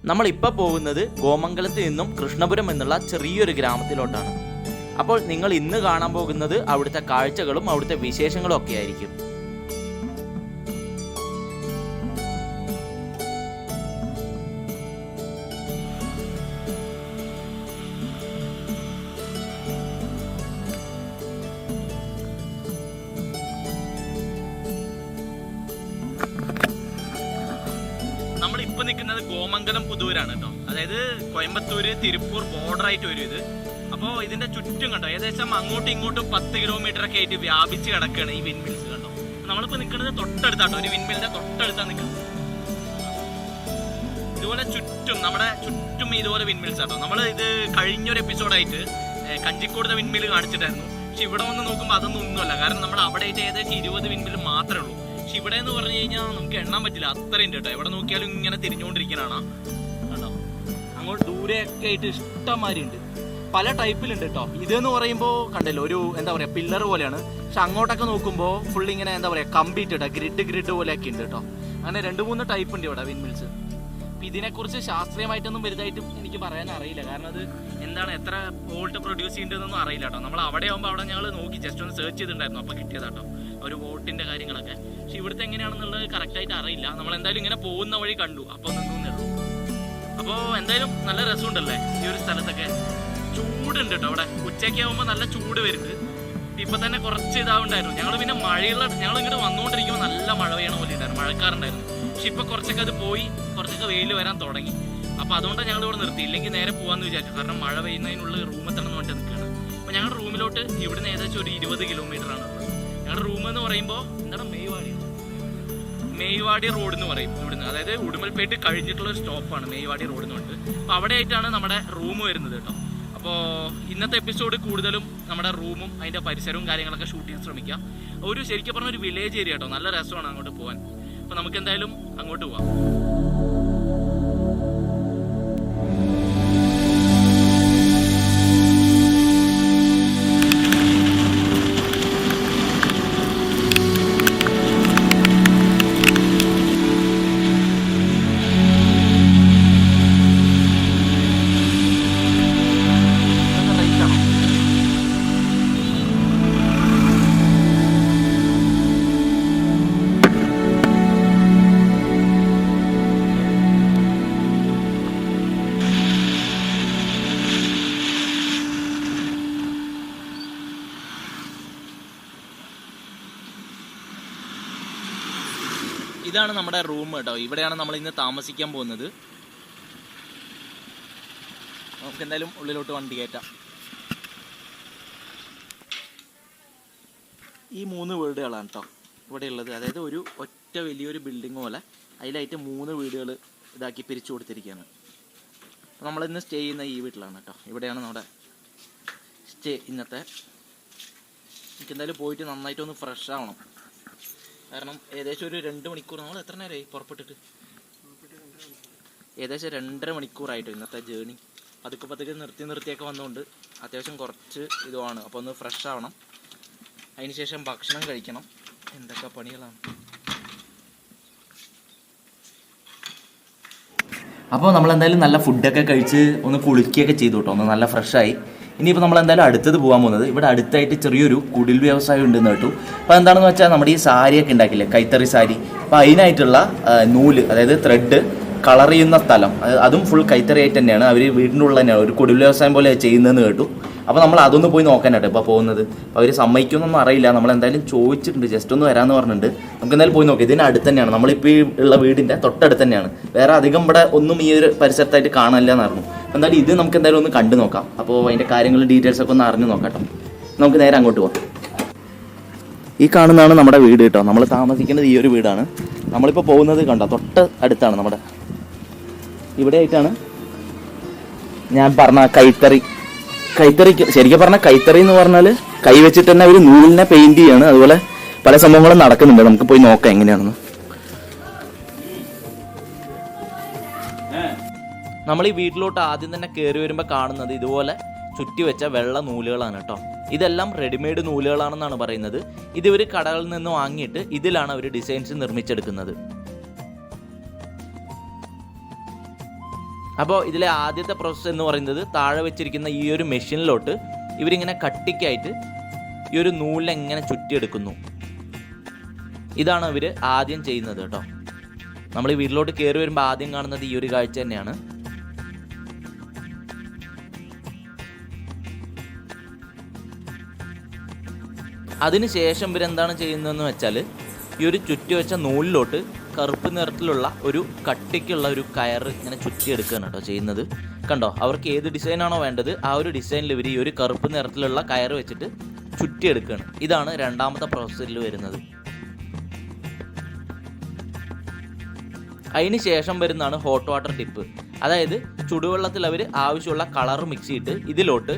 നമ്മളിപ്പോൾ പോകുന്നത് കോമംഗലത്ത് നിന്നും കൃഷ്ണപുരം എന്നുള്ള ചെറിയൊരു ഗ്രാമത്തിലോട്ടാണ്. അപ്പോൾ നിങ്ങൾ ഇന്ന് കാണാൻ പോകുന്നത് അവിടുത്തെ കാഴ്ചകളും അവിടുത്തെ വിശേഷങ്ങളും ഒക്കെ ആയിരിക്കും. നമ്മളിപ്പോൾ നിൽക്കുന്നത് കോമംഗലം പുതൂരാണ് കേട്ടോ. അതായത് കോയമ്പത്തൂര് തിരുപ്പൂർ ബോർഡർ ആയിട്ട് വരും ഇത്. അപ്പോൾ ഇതിന്റെ ചുറ്റും കണ്ടോ ഏകദേശം അങ്ങോട്ടും ഇങ്ങോട്ടും 10 കിലോമീറ്റർ ഒക്കെ ആയിട്ട് വ്യാപിച്ച് കിടക്കുകയാണ് ഈ വിൻമിൽസ് കണ്ടോ. നമ്മളിപ്പോൾ നിൽക്കുന്നത് തൊട്ടടുത്താട്ടോ, ഒരു വിൻമിലിന്റെ തൊട്ടടുത്താണ് നിൽക്കുന്നത്. ഇതുപോലെ നമ്മുടെ ചുറ്റും ഇതുപോലെ വിൻമിൽസ് ആട്ടോ. നമ്മൾ ഇത് കഴിഞ്ഞൊരു എപ്പിസോഡായിട്ട് കഞ്ചിക്കോടുന്ന വിൻമിൽ കാണിച്ചിട്ടായിരുന്നു. പക്ഷെ ഇവിടെ വന്ന് നോക്കുമ്പോൾ അതൊന്നും ഒന്നുമല്ല. കാരണം നമ്മുടെ അവിടെ ആയിട്ട് ഏകദേശം 20 വിൻമിൽ മാത്രമേ ഉള്ളൂ. പക്ഷെ ഇവിടെ എന്ന് പറഞ്ഞു കഴിഞ്ഞാൽ നമുക്ക് എണ്ണാൻ പറ്റില്ല, അത്രയും കേട്ടോ. എവിടെ നോക്കിയാലും ഇങ്ങനെ തിരിഞ്ഞുകൊണ്ടിരിക്കാനാണ് കേട്ടോ. അങ്ങോട്ട് ദൂരെയൊക്കെ ആയിട്ട് ഇഷ്ടംമാതിരി ഉണ്ട്, പല ടൈപ്പിലുണ്ട് കേട്ടോ. ഇതെന്ന് പറയുമ്പോൾ കണ്ടല്ലോ ഒരു എന്താ പറയുക പില്ലർ പോലെയാണ്. പക്ഷെ അങ്ങോട്ടൊക്കെ നോക്കുമ്പോൾ ഫുൾ ഇങ്ങനെ എന്താ പറയുക കംപ്ലീറ്റ് കേട്ടോ, ഗ്രിഡ് പോലെയൊക്കെ ഉണ്ട് കേട്ടോ. അങ്ങനെ 2-3 ടൈപ്പ് ഉണ്ട് ഇവിടെ വിൻമിൽസ്. അപ്പം ഇതിനെക്കുറിച്ച് ശാസ്ത്രീയമായിട്ടൊന്നും വലുതായിട്ടും എനിക്ക് പറയാൻ അറിയില്ല. കാരണം അത് എന്താണ് എത്ര വോൾട്ട് പ്രൊഡ്യൂസ് ചെയ്യേണ്ടതെന്നൊന്നും അറിയില്ല കേട്ടോ. നമ്മൾ അവിടെ ആകുമ്പോൾ അവിടെ ഞങ്ങൾ നോക്കി ജസ്റ്റ് ഒന്ന് സെർച്ച് ചെയ്തിട്ടുണ്ടായിരുന്നു, അപ്പോൾ കിട്ടിയതാട്ടോ ഒരു വോട്ടിൻ്റെ കാര്യങ്ങളൊക്കെ. പക്ഷെ ഇവിടുത്തെ എങ്ങനെയാണെന്നുള്ളത് കറക്റ്റായിട്ട് അറിയില്ല. നമ്മൾ എന്തായാലും ഇങ്ങനെ പോകുന്ന വഴി കണ്ടു, അപ്പോൾ നിന്നേ ഉള്ളൂ. അപ്പോൾ എന്തായാലും നല്ല രസമുണ്ടല്ലേ ഈ ഒരു സ്ഥലത്തൊക്കെ. ചൂടുണ്ട് കേട്ടോ അവിടെ. ഉച്ചയ്ക്ക് ആകുമ്പോൾ നല്ല ചൂട് വരുന്നത്. ഇപ്പം തന്നെ കുറച്ച് ഇതാവുണ്ടായിരുന്നു. ഞങ്ങൾ പിന്നെ ഞങ്ങൾ ഇങ്ങോട്ട് വന്നുകൊണ്ടിരിക്കുമ്പോൾ നല്ല മഴ പെയ്യണ പോലെ ഉണ്ടായിരുന്നു, മഴക്കാറുണ്ടായിരുന്നു. പക്ഷെ ഇപ്പം കുറച്ചൊക്കെ അത് പോയി, കുറച്ചൊക്കെ വെയിൽ വരാൻ തുടങ്ങി. അപ്പോൾ അതുകൊണ്ടാണ് ഞങ്ങൾ ഇവിടെ നിർത്തി. ഇല്ലെങ്കിൽ നേരെ പോകാമെന്ന് വിചാരിച്ചു. കാരണം മഴ പെയ്യുന്നതിനുള്ളിൽ റൂമെത്തണം എന്ന് പറഞ്ഞിട്ട് നിൽക്കുകയാണ്. അപ്പോൾ ഞങ്ങളുടെ റൂമിലോട്ട് ഇവിടുന്ന് ഏകദേശം ഒരു 20 കിലോമീറ്റർ ആണ് ഉള്ളത്. ഞങ്ങളുടെ റൂം എന്ന് പറയുമ്പോൾ എന്താണ് മെയ്വാടി റോഡ് എന്ന് പറയും ഇവിടുന്ന്. അതായത് ഉടുമൽപേട്ട് കഴിഞ്ഞിട്ടുള്ള ഒരു സ്റ്റോപ്പാണ് മെയ്വാടി റോഡ് എന്ന് പറഞ്ഞിട്ട്. അപ്പോൾ അവിടെ ആയിട്ടാണ് നമ്മുടെ റൂം വരുന്നത് കേട്ടോ. അപ്പോൾ ഇന്നത്തെ എപ്പിസോഡ് കൂടുതലും നമ്മുടെ റൂമും അതിൻ്റെ പരിസരവും കാര്യങ്ങളൊക്കെ ഷൂട്ട് ചെയ്യാൻ ശ്രമിക്കാം. ഒരു ശരിക്കും പറഞ്ഞ ഒരു വില്ലേജ് ഏരിയ കേട്ടോ, നല്ല രസമാണ് അങ്ങോട്ട് പോകാൻ. അപ്പോൾ നമുക്ക് എന്തായാലും അങ്ങോട്ട് പോവാം. ഇതാണ് നമ്മുടെ റൂം കേട്ടോ. ഇവിടെയാണ് നമ്മൾ ഇന്ന് താമസിക്കാൻ പോകുന്നത്. നമുക്ക് എന്തായാലും ഉള്ളിലോട്ട് വണ്ടി കയറ്റാം. ഈ 3 വീടുകളാണ് കേട്ടോ ഇവിടെ ഉള്ളത്. അതായത് ഒരു ഒറ്റ വലിയൊരു ബിൽഡിംഗ് പോലെ അതിലായിട്ട് 3 വീടുകൾ ഇതാക്കി പിരിച്ചു കൊടുത്തിരിക്കുകയാണ്. നമ്മളിന്ന് സ്റ്റേ ചെയ്യുന്ന ഈ വീട്ടിലാണ് കേട്ടോ. ഇവിടെയാണ് നമ്മുടെ സ്റ്റേ ഇന്നത്തെ. എനിക്ക് എന്തായാലും പോയിട്ട് നന്നായിട്ടൊന്ന് ഫ്രഷ് ആവണം. കാരണം ഏകദേശം ഒരു 2 മണിക്കൂർ, നമ്മൾ എത്ര നേരമായി പുറപ്പെട്ടിട്ട്? ഏകദേശം 2.5 മണിക്കൂറായിട്ട് ഇന്നത്തെ ജേണി. പതുക്കെ നിർത്തിയൊക്കെ വന്നുകൊണ്ട് അത്യാവശ്യം കുറച്ച് ഇതുമാണ്. അപ്പോൾ ഒന്ന് ഫ്രഷ് ആവണം. അതിനുശേഷം ഭക്ഷണം കഴിക്കണം. എന്തൊക്കെ പണികളാണ്. അപ്പോൾ നമ്മളെന്തായാലും നല്ല ഫുഡൊക്കെ കഴിച്ച് ഒന്ന് കുളിക്കുകയൊക്കെ ചെയ്തു കേട്ടോ. ഒന്ന് നല്ല ഫ്രഷായി. ഇനിയിപ്പോൾ നമ്മളെന്തായാലും അടുത്തത് പോകാൻ പോകുന്നത് ഇവിടെ അടുത്തായിട്ട് ചെറിയൊരു കുടിൽ വ്യവസായം ഉണ്ടെന്ന് കേട്ടു. അപ്പോൾ എന്താണെന്ന് വെച്ചാൽ നമ്മുടെ ഈ സാരിയൊക്കെ ഉണ്ടാക്കില്ലേ, കൈത്തറി സാരി. അപ്പോൾ അതിനായിട്ടുള്ള നൂല്, അതായത് ത്രെഡ് കളർ ചെയ്യുന്ന സ്ഥലം, അതും ഫുൾ കൈത്തറി ആയിട്ട് തന്നെയാണ്. അവർ വീടിൻ്റെ ഉള്ളിൽ തന്നെയാണ് ഒരു കുടിൽ വ്യവസായം പോലെ ചെയ്യുന്നതെന്ന് കേട്ടു. അപ്പോൾ നമ്മൾ അതൊന്ന് പോയി നോക്കാനായിട്ട് ഇപ്പോൾ പോകുന്നത്. അപ്പോൾ അവർ സമ്മതിക്കുമെന്നൊന്നും അറിയില്ല. നമ്മളെന്തായാലും ചോദിച്ചിട്ടുണ്ട്, ജസ്റ്റ് ഒന്ന് വരാമെന്ന് പറഞ്ഞിട്ടുണ്ട്. നമുക്ക് എന്തായാലും പോയി നോക്കാം. ഇതിന് അടുത്ത് തന്നെയാണ്, നമ്മളിപ്പോൾ ഈ ഉള്ള വീടിൻ്റെ തൊട്ടടുത്ത് തന്നെയാണ്. വേറെ അധികം ഇവിടെ ഒന്നും ഈ ഒരു പരിസരത്തായിട്ട് കാണാനില്ല എന്ന് പറഞ്ഞു. എന്തായാലും ഇത് നമുക്ക് എന്തായാലും ഒന്ന് കണ്ടു നോക്കാം. അപ്പോൾ അതിൻ്റെ കാര്യങ്ങൾ ഡീറ്റെയിൽസ് ഒക്കെ ഒന്ന് അറിഞ്ഞു നോക്കാം. നമുക്ക് നേരെ അങ്ങോട്ട് പോകാം. ഈ കാണുന്നതാണ് നമ്മുടെ വീട് കേട്ടോ. നമ്മൾ താമസിക്കുന്നത് ഈ ഒരു വീടാണ്. നമ്മളിപ്പോൾ പോകുന്നത് കണ്ടോ തൊട്ട് അടുത്താണ് നമ്മുടെ. ഇവിടെ ആയിട്ടാണ് ഞാൻ പറഞ്ഞ കൈത്തറി ശരിക്കും പറഞ്ഞാൽ കൈത്തറി എന്ന് പറഞ്ഞാൽ കൈ വെച്ചിട്ട് തന്നെ അവർ നൂലിനെ പെയിന്റ് ചെയ്യാണ്. അതുപോലെ പല സംഭവങ്ങളും നടക്കുന്നുണ്ട്. നമുക്ക് പോയി നോക്കാം എങ്ങനെയാണെന്ന്. നമ്മൾ ഈ വീട്ടിലോട്ട് ആദ്യം തന്നെ കയറി വരുമ്പോൾ കാണുന്നത് ഇതുപോലെ ചുറ്റി വെച്ച വെള്ള നൂലുകളാണ് കേട്ടോ. ഇതെല്ലാം റെഡിമെയ്ഡ് നൂലുകളാണെന്നാണ് പറയുന്നത്. ഇത് ഇവർ കടകളിൽ നിന്ന് വാങ്ങിയിട്ട് ഇതിലാണ് അവർ ഡിസൈൻസ് നിർമ്മിച്ചെടുക്കുന്നത്. അപ്പോൾ ഇതിലെ ആദ്യത്തെ പ്രോസസ്സ് എന്ന് പറയുന്നത് താഴെ വെച്ചിരിക്കുന്ന ഈ ഒരു മെഷീനിലോട്ട് ഇവരിങ്ങനെ കട്ടിക്കായിട്ട് ഈ ഒരു നൂലെങ്ങനെ ചുറ്റിയെടുക്കുന്നു. ഇതാണ് ഇവർ ആദ്യം ചെയ്യുന്നത് കേട്ടോ. നമ്മൾ ഈ വീട്ടിലോട്ട് കയറി വരുമ്പോൾ ആദ്യം കാണുന്നത് ഈ ഒരു കാഴ്ച തന്നെയാണ്. അതിനുശേഷം ഇവരെന്താണ് ചെയ്യുന്നതെന്ന് വെച്ചാൽ ഈ ഒരു ചുറ്റി വെച്ച നൂലിലോട്ട് കറുപ്പ് നിറത്തിലുള്ള ഒരു കട്ടിക്കുള്ള ഒരു കയറ് ഇങ്ങനെ ചുറ്റിയെടുക്കുകയാണ് കേട്ടോ ചെയ്യുന്നത്. കണ്ടോ, അവർക്ക് ഏത് ഡിസൈനാണോ വേണ്ടത് ആ ഒരു ഡിസൈനിൽ ഇവർ ഈ ഒരു കറുപ്പ് നിറത്തിലുള്ള കയറ് വെച്ചിട്ട് ചുറ്റിയെടുക്കുകയാണ്. ഇതാണ് രണ്ടാമത്തെ പ്രോസസ്സിൽ വരുന്നത്. അതിന് ശേഷം വരുന്നതാണ് ഹോട്ട് വാട്ടർ ടിപ്പ്. അതായത് ചുടുവെള്ളത്തിൽ അവർ ആവശ്യമുള്ള കളർ മിക്സ് ചെയ്തിട്ട് ഇതിലോട്ട്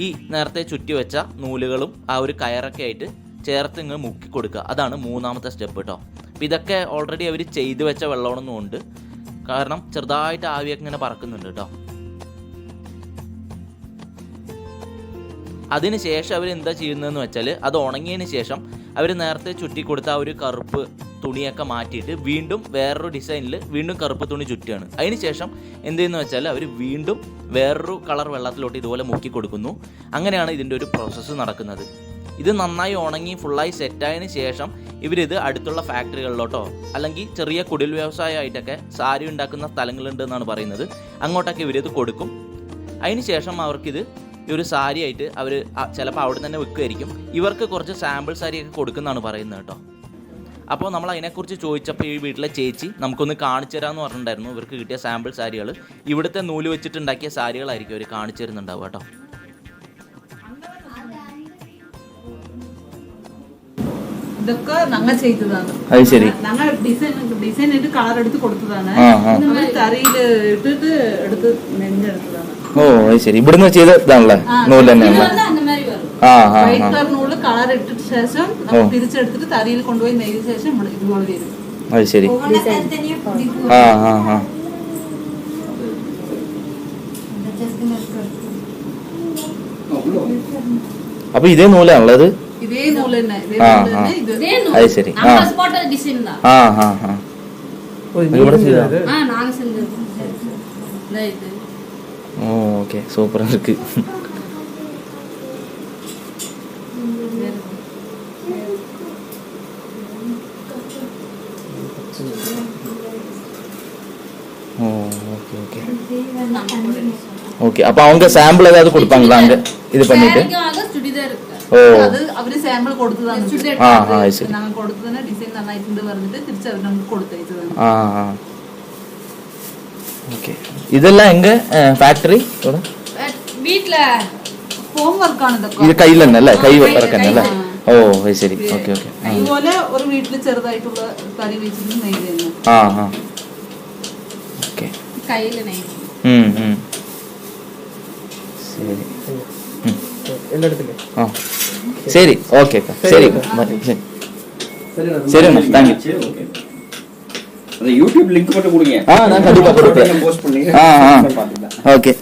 ഈ നേരത്തെ ചുറ്റി വെച്ച നൂലുകളും ആ ഒരു കയറൊക്കെ ആയിട്ട് ചേർത്ത് ഇങ്ങ് മുക്കി കൊടുക്കുക. അതാണ് മൂന്നാമത്തെ സ്റ്റെപ്പ് കേട്ടോ. അപ്പോൾ ഇതൊക്കെ ഓൾറെഡി അവർ ചെയ്തു വെച്ച വെള്ളമൊന്നും ഉണ്ട്, കാരണം ചെറുതായിട്ട് ആവിയൊക്കെ ഇങ്ങനെ പറക്കുന്നുണ്ട് കേട്ടോ. അതിന് ശേഷം അവർ എന്താ ചെയ്യുന്നതെന്ന് വെച്ചാൽ അത് ഉണങ്ങിയതിന് ശേഷം അവർ നേരത്തെ ചുറ്റി കൊടുത്ത ആ ഒരു കറുപ്പ് തുണിയൊക്കെ മാറ്റിയിട്ട് വീണ്ടും വേറൊരു ഡിസൈനിൽ വീണ്ടും കറുപ്പ് തുണി ചുറ്റുകയാണ്. അതിന് ശേഷം എന്ത് ചെയ്യുന്നു വെച്ചാൽ അവർ വീണ്ടും വേറൊരു കളർ വെള്ളത്തിലോട്ട് ഇതുപോലെ മുക്കി കൊടുക്കുന്നു. അങ്ങനെയാണ് ഇതിൻ്റെ ഒരു പ്രോസസ്സ് നടക്കുന്നത്. ഇത് നന്നായി ഉണങ്ങി ഫുള്ളായി സെറ്റായതിന് ശേഷം ഇവരിത് അടുത്തുള്ള ഫാക്ടറികളിലോട്ടോ അല്ലെങ്കിൽ ചെറിയ കുടിൽ വ്യവസായമായിട്ടൊക്കെ സാരി ഉണ്ടാക്കുന്ന സ്ഥലങ്ങളുണ്ട് എന്നാണ് പറയുന്നത്, അങ്ങോട്ടൊക്കെ ഇവരിത് കൊടുക്കും. അതിന് ശേഷം അവർക്കിത് ഈ ഒരു സാരി ആയിട്ട് അവർ ചിലപ്പോൾ അവിടെ തന്നെ വിൽക്കുമായിരിക്കും. ഇവർക്ക് കുറച്ച് സാമ്പിൾ സാരിയൊക്കെ കൊടുക്കുന്നതാണ് പറയുന്നത് കേട്ടോ. അപ്പോൾ നമ്മൾ അതിനെക്കുറിച്ച് ചോദിച്ചപ്പോൾ ഈ വീട്ടിലെ ചേച്ചി നമുക്കൊന്ന് കാണിച്ചു തരാമെന്ന് പറഞ്ഞിട്ടുണ്ടായിരുന്നു. ഇവർക്ക് കിട്ടിയ സാമ്പിൾ സാരികൾ ഇവിടുത്തെ നൂല് വെച്ചിട്ടുണ്ടാക്കിയ സാരികളായിരിക്കും അവർ കാണിച്ചു തരുന്നുണ്ടാവുക കേട്ടോ. ഇതൊക്കെ ഞങ്ങൾ ചെയ്തതാണ്. അത് ശരി, ഞങ്ങൾ ഡിസൈൻ ഇട്ട് കളർ എടുത്ത് കൊടുത്തതാണ്. തറയിൽ ഇട്ടിട്ട് എടുത്ത് നെഞ്ചെടുത്തതാണ്. ഓ അത് ശരി, ഇവിടുന്ന് ചെയ്തതാണല്ലേ നൂല് തന്നെയാണ്. വൈറ്റ് കളർ നൂല് കളർ ഇട്ടിട്ട് ശേഷം തിരിച്ചെടുത്തിട്ട് തറയിൽ കൊണ്ടുപോയി നെയ്ത ശേഷം ഇതുപോലെ വരും. അത് ശരി. അപ്പൊ ഇതേ നൂലാണുള്ളത്. ഇതേ നൂല് തന്നെ. അത് ശരി. Okay, super ഇருக்கு. ஓகே, அப்ப அவங்க சாம்பிள் ஏதாவது கொடுப்பாங்களா அங்க இது பண்ணிட்டு? ഓ, അത് അവര് സാമ്പിൾ കൊടുത്തതാണ്. ഞങ്ങൾ കൊടുത്തതിന് ഡിസൈൻ നന്നായിട്ടുണ്ട് പറഞ്ഞിട്ട് തിരിച്ച് അവർ നമുക്ക് കൊടുത്തയച്ചതാണ്. ഓക്കെ, ഇതെല്ലാം എങ്ക ഫാക്ടറി വീട്ടില് ഹോം വർക്കാണ് ഇതൊക്കെ. ഇത് കയ്യിൽ തന്നെ അല്ലേ? കൈ വർക്ക് തന്നെ അല്ലേ? ഓ അത് ശരി. Okay okay. ഇതുപോലെ ഒരു വീട്ടില് ചെറുതായിട്ടുള്ള തടി വെച്ചിട്ട് നെയ്യുന്നു. ഓക്കെ, കയ്യില് നെയ്യും. ശരി. சரி, ஓகே சரி சரி தேங்க் யூ. அந்த யூடியூப் லிங்க் மட்டும் கொடுங்க. நான் கண்டிப்பா கொடுப்பேன். போஸ்ட் பண்ணுங்க. ഓക്കെ.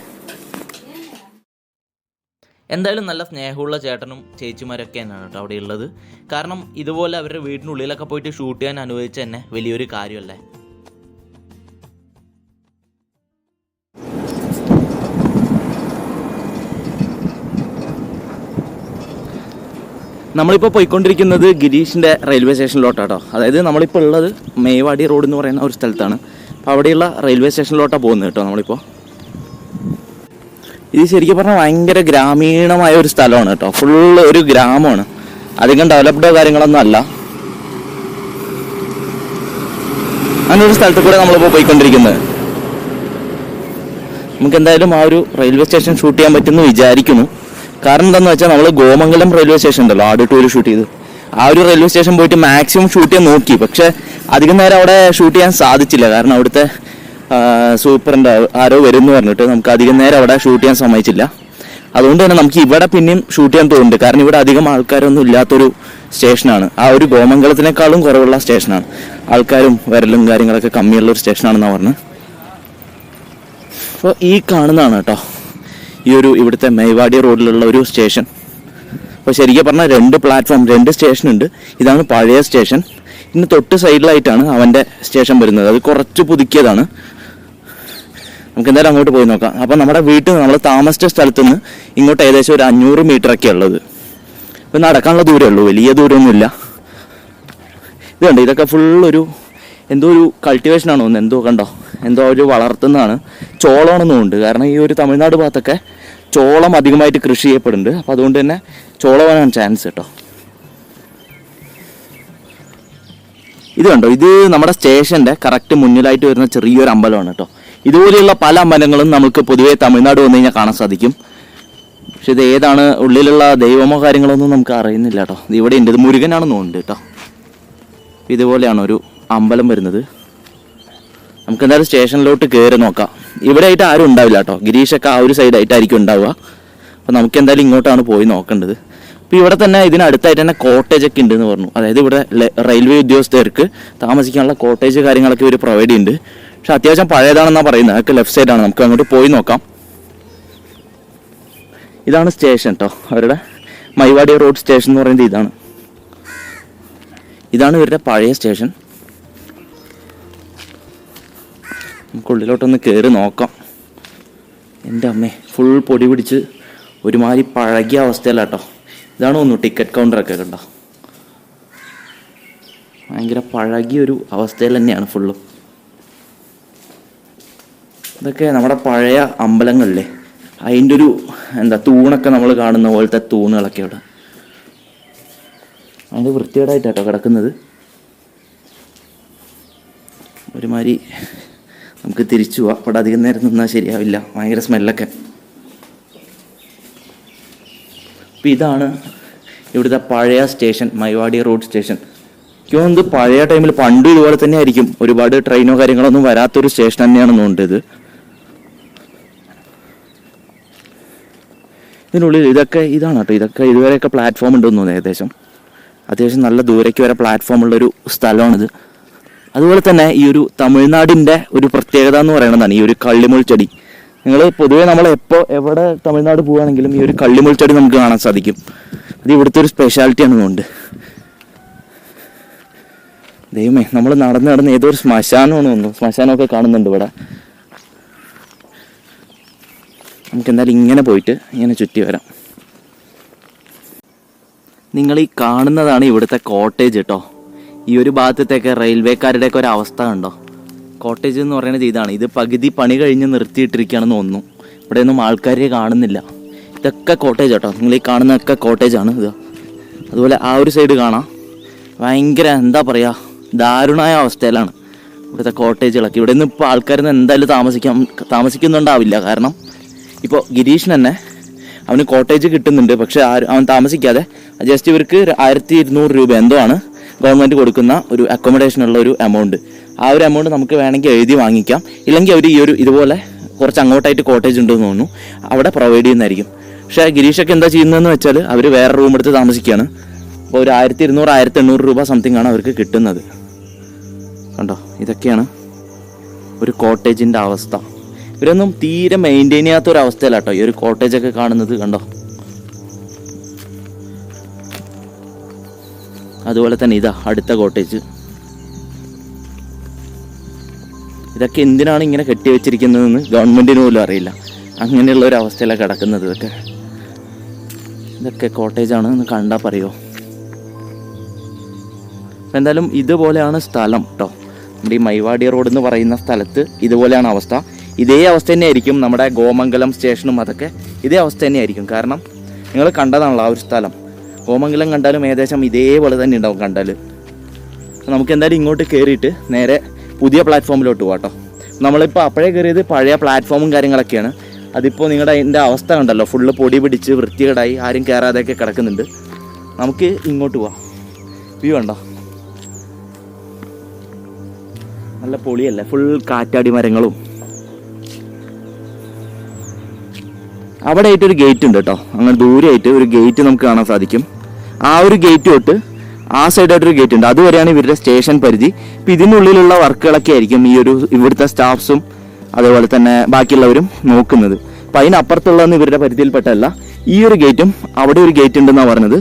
എന്തായാലും നല്ല സ്നേഹമുള്ള ചേട്ടനും ചേച്ചിമാരൊക്കെ തന്നെയാണ് കേട്ടോ അവിടെ ഉള്ളത്. കാരണം ഇതുപോലെ അവരുടെ വീടിനുള്ളിലൊക്കെ പോയിട്ട് ഷൂട്ട് ചെയ്യാൻ അനുവദിച്ച തന്നെ വലിയൊരു കാര്യമല്ലേ. നമ്മളിപ്പോൾ പോയിക്കൊണ്ടിരിക്കുന്നത് ഗിരീഷിൻ്റെ റെയിൽവേ സ്റ്റേഷനിലോട്ടാട്ടോ. അതായത് നമ്മളിപ്പോൾ ഉള്ളത് മേവാടി റോഡ് എന്ന് പറയുന്ന ഒരു സ്ഥലത്താണ്. അപ്പോൾ അവിടെയുള്ള റെയിൽവേ സ്റ്റേഷനിലോട്ടാണ് പോകുന്നത് കേട്ടോ നമ്മളിപ്പോൾ. ഇത് ശരിക്കും പറഞ്ഞാൽ ഭയങ്കര ഗ്രാമീണമായ ഒരു സ്ഥലമാണ് കേട്ടോ. ഫുള്ള് ഒരു ഗ്രാമമാണ്, അധികം ഡെവലപ്ഡോ കാര്യങ്ങളൊന്നും അല്ല. അങ്ങനെ ഒരു സ്ഥലത്ത് കൂടെ നമ്മളിപ്പോൾ പോയിക്കൊണ്ടിരിക്കുന്നത്. നമുക്ക് എന്തായാലും ആ ഒരു റെയിൽവേ സ്റ്റേഷൻ ഷൂട്ട് ചെയ്യാൻ പറ്റുമെന്ന് വിചാരിക്കുന്നു. കാരണം എന്താണെന്ന് വെച്ചാൽ നമ്മൾ ഗോമംഗലം റെയിൽവേ സ്റ്റേഷൻ ഉണ്ടല്ലോ, ആടുട്ടൂര് ഷൂട്ട് ചെയ്ത് ആ ഒരു റെയിൽവേ സ്റ്റേഷൻ പോയിട്ട് മാക്സിമം ഷൂട്ട് ചെയ്യാൻ നോക്കി. പക്ഷെ അധികം നേരം അവിടെ ഷൂട്ട് ചെയ്യാൻ സാധിച്ചില്ല. കാരണം അവിടുത്തെ സൂപ്പറിൻ്റെ ആരോ വരും എന്ന് പറഞ്ഞിട്ട് നമുക്ക് അധികം നേരം അവിടെ ഷൂട്ട് ചെയ്യാൻ സമ്മതിച്ചില്ല. അതുകൊണ്ട് തന്നെ നമുക്ക് ഇവിടെ പിന്നെയും ഷൂട്ട് ചെയ്യാൻ തോന്നുന്നുണ്ട്. കാരണം ഇവിടെ അധികം ആൾക്കാരൊന്നും ഇല്ലാത്തൊരു സ്റ്റേഷനാണ്. ആ ഒരു ഗോമംഗലത്തിനേക്കാളും കുറവുള്ള സ്റ്റേഷനാണ്. ആൾക്കാരും വരലും കാര്യങ്ങളൊക്കെ കമ്മിയുള്ള ഒരു സ്റ്റേഷനാണെന്നാണ് പറഞ്ഞത്. അപ്പോൾ ഈ കാണുന്നതാണ് കേട്ടോ ഈ ഒരു ഇവിടുത്തെ മേവാടി റോഡിലുള്ള ഒരു സ്റ്റേഷൻ. അപ്പോൾ ശരിക്കും പറഞ്ഞാൽ 2 പ്ലാറ്റ്ഫോം 2 സ്റ്റേഷൻ ഉണ്ട്. ഇതാണ് പഴയ സ്റ്റേഷൻ. ഇന്ന് തൊട്ട് സൈഡിലായിട്ടാണ് അവൻ്റെ സ്റ്റേഷൻ വരുന്നത്. അത് കുറച്ച് പുതുക്കിയതാണ്. നമുക്ക് എന്തായാലും അങ്ങോട്ട് പോയി നോക്കാം. അപ്പോൾ നമ്മുടെ വീട്ടിൽ നിന്ന് നമ്മൾ താമസിച്ച സ്ഥലത്ത് നിന്ന് ഇങ്ങോട്ട് ഏകദേശം ഒരു 500 മീറ്ററൊക്കെ ഉള്ളത്. ഇപ്പം നടക്കാനുള്ള ദൂരമേ ഉള്ളൂ, വലിയ ദൂരമൊന്നുമില്ല. ഇത് കണ്ടോ, ഇതൊക്കെ ഫുള്ളൊരു എന്തോ ഒരു കൾട്ടിവേഷൻ ആണോ ഒന്ന്, എന്തോ കണ്ടോ, എന്തോ ഒരു വളർത്തുന്നതാണ്. ചോളമാണെന്നും ഉണ്ട്, കാരണം ഈ ഒരു തമിഴ്നാട് ഭാഗത്തൊക്കെ ചോളം അധികമായിട്ട് കൃഷി ചെയ്യപ്പെടുന്നുണ്ട്. അപ്പോൾ അതുകൊണ്ട് തന്നെ ചോളമാനാണ് ചാൻസ് കേട്ടോ. ഇത് കണ്ടോ, ഇത് നമ്മുടെ സ്റ്റേഷൻ്റെ കറക്റ്റ് മുന്നിലായിട്ട് വരുന്ന ചെറിയൊരു അമ്പലമാണ് കേട്ടോ. ഇതുപോലെയുള്ള പല അമ്പലങ്ങളും നമുക്ക് പൊതുവേ തമിഴ്നാട് വന്നു കഴിഞ്ഞാൽ കാണാൻ സാധിക്കും. പക്ഷെ ഇത് ഏതാണ്, ഉള്ളിലുള്ള ദൈവമോ കാര്യങ്ങളൊന്നും നമുക്ക് അറിയുന്നില്ല കേട്ടോ. ഇത് ഇവിടെ ഉണ്ട്, ഇത് മുരുകനാണെന്ന് തോന്നുന്നുണ്ട് കേട്ടോ. ഇതുപോലെയാണ് ഒരു അമ്പലം വരുന്നത്. നമുക്ക് എന്തായാലും സ്റ്റേഷനിലോട്ട് കയറി നോക്കാം. ഇവിടെ ആയിട്ട് ആരും ഉണ്ടാവില്ല കേട്ടോ, ഗിരീഷൊക്കെ ആ ഒരു സൈഡായിട്ടായിരിക്കും ഉണ്ടാവുക. അപ്പോൾ നമുക്ക് എന്തായാലും ഇങ്ങോട്ടാണ് പോയി നോക്കേണ്ടത്. അപ്പോൾ ഇവിടെ തന്നെ ഇതിനടുത്തായിട്ട് തന്നെ കോട്ടേജ് ഒക്കെ ഉണ്ടെന്ന് പറഞ്ഞു. അതായത് ഇവിടെ റെയിൽവേ ഉദ്യോഗസ്ഥർക്ക് താമസിക്കാനുള്ള കോട്ടേജ് കാര്യങ്ങളൊക്കെ ഇവർ പ്രൊവൈഡ് ചെയ്യുന്നുണ്ട്. പക്ഷെ അത്യാവശ്യം പഴയതാണെന്നാണ് പറയുന്നത്. അതൊക്കെ ലെഫ്റ്റ് സൈഡാണ്, നമുക്ക് അങ്ങോട്ട് പോയി നോക്കാം. ഇതാണ് സ്റ്റേഷൻ കേട്ടോ, അവരുടെ മൈവാടി റോഡ് സ്റ്റേഷൻ എന്ന് പറയുന്നത് ഇതാണ്. ഇതാണ് ഇവരുടെ പഴയ സ്റ്റേഷൻ. നമുക്കുള്ളിലോട്ടൊന്ന് കയറി നോക്കാം. എൻ്റെ അമ്മേ, ഫുൾ പൊടി പിടിച്ച് ഒരുമാതിരി പഴകിയ അവസ്ഥയിലാട്ടോ. ഇതാണ് തോന്നുന്നു ടിക്കറ്റ് കൗണ്ടറൊക്കെ കണ്ടോ, ഭയങ്കര പഴകിയൊരു അവസ്ഥയിൽ തന്നെയാണ് ഫുള്ളും. ഇതൊക്കെ നമ്മുടെ പഴയ അമ്പലങ്ങളിലെ അതിൻ്റെ ഒരു തൂണൊക്കെ നമ്മൾ കാണുന്ന പോലത്തെ തൂണുകളൊക്കെ ഇവിടെ അതിൻ്റെ വൃത്തികേടായിട്ടാട്ടോ കിടക്കുന്നത്. ഒരുമാതിരി നമുക്ക് തിരിച്ചു പോവാം, അവിടെ അധികം നേരം നിന്നാൽ ശരിയാവില്ല, ഭയങ്കര സ്മെല്ലൊക്കെ. അപ്പം ഇതാണ് ഇവിടുത്തെ പഴയ സ്റ്റേഷൻ, മൈവാടി റോഡ് സ്റ്റേഷൻ. എനിക്ക് തോന്നുന്നത് പഴയ ടൈമിൽ പണ്ടും ഇതുപോലെ തന്നെ ആയിരിക്കും, ഒരുപാട് ട്രെയിനോ കാര്യങ്ങളൊന്നും വരാത്തൊരു സ്റ്റേഷൻ തന്നെയാണെന്ന് തോന്നുന്നത്. ഇതിനുള്ളിൽ ഇതൊക്കെ ഇതാണ് കേട്ടോ, ഇതൊക്കെ ഇതുവരെയൊക്കെ പ്ലാറ്റ്ഫോം ഉണ്ടെന്ന് തോന്നുന്നു. ഏകദേശം അത്യാവശ്യം നല്ല ദൂരേക്ക് വരെ പ്ലാറ്റ്ഫോം ഉള്ളൊരു സ്ഥലമാണിത്. അതുപോലെ തന്നെ ഈ ഒരു തമിഴ്നാടിൻ്റെ ഒരു പ്രത്യേകത എന്ന് പറയുന്നതാണ് ഈ ഒരു കള്ളിമുൾ ചെടി. നിങ്ങൾ പൊതുവേ നമ്മൾ എവിടെ തമിഴ്നാട് പോവുകയാണെങ്കിലും ഈ ഒരു കള്ളിമുൾ ചെടി നമുക്ക് കാണാൻ സാധിക്കും. അത് ഇവിടുത്തെ ഒരു സ്പെഷ്യാലിറ്റി ആണെന്നുണ്ട്. ദൈവമേ, നമ്മൾ നടന്ന് ഏതോ ഒരു ശ്മശാനമാണ് തോന്നുന്നു, ശ്മശാനമൊക്കെ കാണുന്നുണ്ട് ഇവിടെ. നമുക്ക് എന്തായാലും ഇങ്ങനെ പോയിട്ട് ഇങ്ങനെ ചുറ്റി വരാം. നിങ്ങൾ ഈ കാണുന്നതാണ് ഇവിടുത്തെ കോട്ടേജ് കേട്ടോ. ഈ ഒരു ഭാഗത്തേക്ക് റെയിൽവേക്കാരുടെയൊക്കെ ഒരു അവസ്ഥ കണ്ടോ. കോട്ടേജ് എന്ന് പറയുന്നത് ഇതാണ്. ഇത് പകുതി പണി കഴിഞ്ഞ് നിർത്തിയിട്ടിരിക്കുകയാണെന്ന് തോന്നുന്നു. ഇവിടെയൊന്നും ആൾക്കാരെ കാണുന്നില്ല. ഇതൊക്കെ കോട്ടേജ് കേട്ടോ, നിങ്ങൾ ഈ കാണുന്നതൊക്കെ കോട്ടേജാണ് ഇത്. അതുപോലെ ആ ഒരു സൈഡ് കാണാം, ഭയങ്കര എന്താ പറയുക, ദാരുണമായ അവസ്ഥയിലാണ് ഇവിടുത്തെ കോട്ടേജുകളൊക്കെ. ഇവിടെ നിന്ന് ഇപ്പോൾ ആൾക്കാരൊന്നും എന്തായാലും താമസിക്കുന്നുണ്ടാവില്ല. കാരണം ഇപ്പോൾ ഗിരീഷിന് തന്നെ അവന് കോട്ടേജ് കിട്ടുന്നുണ്ട്, പക്ഷെ അവൻ താമസിക്കാതെ ജസ്റ്റ് ഇവർക്ക് 1200 രൂപ എന്തോ ആണ് ഗവൺമെൻറ് കൊടുക്കുന്ന ഒരു അക്കോമഡേഷനുള്ള ഒരു എമൗണ്ട്. ആ ഒരു എമൗണ്ട് നമുക്ക് വേണമെങ്കിൽ എഴുതി വാങ്ങിക്കാം, ഇല്ലെങ്കിൽ അവർ ഈ ഒരു ഇതുപോലെ കുറച്ച് അങ്ങോട്ടായിട്ട് കോട്ടേജ് ഉണ്ടെന്ന് തോന്നുന്നു, അവിടെ പ്രൊവൈഡ് ചെയ്യുന്നതായിരിക്കും. പക്ഷേ ഗിരീഷൊക്കെ എന്താ ചെയ്യുന്നതെന്ന് വെച്ചാൽ അവർ വേറെ റൂം എടുത്ത് താമസിക്കുകയാണ്. അപ്പോൾ ഒരു 1200-1800 രൂപ സംതിങ് ആണ് അവർക്ക് കിട്ടുന്നത്. കണ്ടോ, ഇതൊക്കെയാണ് ഒരു കോട്ടേജിൻ്റെ അവസ്ഥ. ഇവരൊന്നും തീരെ മെയിൻറ്റെയിൻ ചെയ്യാത്തൊരവസ്ഥയിലാട്ടോ ഈ ഒരു കോട്ടേജൊക്കെ കാണുന്നത്. കണ്ടോ, അതുപോലെ തന്നെ ഇതാ അടുത്ത കോട്ടേജ്. ഇതൊക്കെ എന്തിനാണ് ഇങ്ങനെ കെട്ടിവെച്ചിരിക്കുന്നതെന്ന് ഗവൺമെൻറ്റിന് പോലും അറിയില്ല. അങ്ങനെയുള്ള ഒരു അവസ്ഥയിലാണ് കിടക്കുന്നത്. ഇതൊക്കെ കോട്ടേജാണ് എന്ന് കണ്ടാൽ പറയുമോ. അപ്പം എന്തായാലും ഇതുപോലെയാണ് സ്ഥലം കേട്ടോ. നമ്മുടെ ഈ മൈവാടി റോഡ് എന്ന് പറയുന്ന സ്ഥലത്ത് ഇതുപോലെയാണ് അവസ്ഥ. ഇതേ അവസ്ഥ തന്നെയായിരിക്കും നമ്മുടെ ഗോമംഗലം സ്റ്റേഷനും, അതൊക്കെ ഇതേ അവസ്ഥ തന്നെയായിരിക്കും. കാരണം നിങ്ങൾ കണ്ടതാണല്ലോ ആ ഒരു സ്ഥലം. ഗോമംഗലം കണ്ടാലും ഏകദേശം ഇതേപോലെ തന്നെ ഉണ്ടാവും കണ്ടാൽ. നമുക്ക് എന്തായാലും ഇങ്ങോട്ട് കയറിയിട്ട് നേരെ പുതിയ പ്ലാറ്റ്ഫോമിലോട്ട് പോകാം കേട്ടോ. നമ്മളിപ്പോൾ അപ്പോഴേ കയറിയത് പഴയ പ്ലാറ്റ്ഫോമും കാര്യങ്ങളൊക്കെയാണ്. അതിപ്പോൾ നിങ്ങളുടെ അതിൻ്റെ അവസ്ഥ കണ്ടല്ലോ, ഫുള്ള് പൊടി പിടിച്ച് വൃത്തികേടായി ആരും കയറാതെയൊക്കെ കിടക്കുന്നുണ്ട്. നമുക്ക് ഇങ്ങോട്ട് പോവാം. വ്യൂ കണ്ടോ, നല്ല പൊളിയല്ലേ, ഫുൾ കാറ്റാടി മരങ്ങളും. അവിടെ ആയിട്ടൊരു ഗേറ്റ് ഉണ്ട് കേട്ടോ, അങ്ങനെ ദൂരെയായിട്ട് ഒരു ഗേറ്റ് നമുക്ക് കാണാൻ സാധിക്കും. ആ ഒരു ഗേറ്റ് തൊട്ട് ആ സൈഡായിട്ടൊരു ഗേറ്റ് ഉണ്ട്, അതുവരെയാണ് ഇവരുടെ സ്റ്റേഷൻ പരിധി. ഇപ്പം ഇതിനുള്ളിലുള്ള വർക്കുകളൊക്കെ ആയിരിക്കും ഈ ഒരു ഇവിടുത്തെ സ്റ്റാഫ്സും അതേപോലെ തന്നെ ബാക്കിയുള്ളവരും നോക്കുന്നത്. അപ്പം അതിനപ്പുറത്തുള്ളതെന്ന് ഇവരുടെ പരിധിയിൽപ്പെട്ടല്ല. ഈ ഒരു ഗേറ്റും അവിടെ ഒരു ഗേറ്റ് ഉണ്ടെന്നാണ് പറഞ്ഞത്.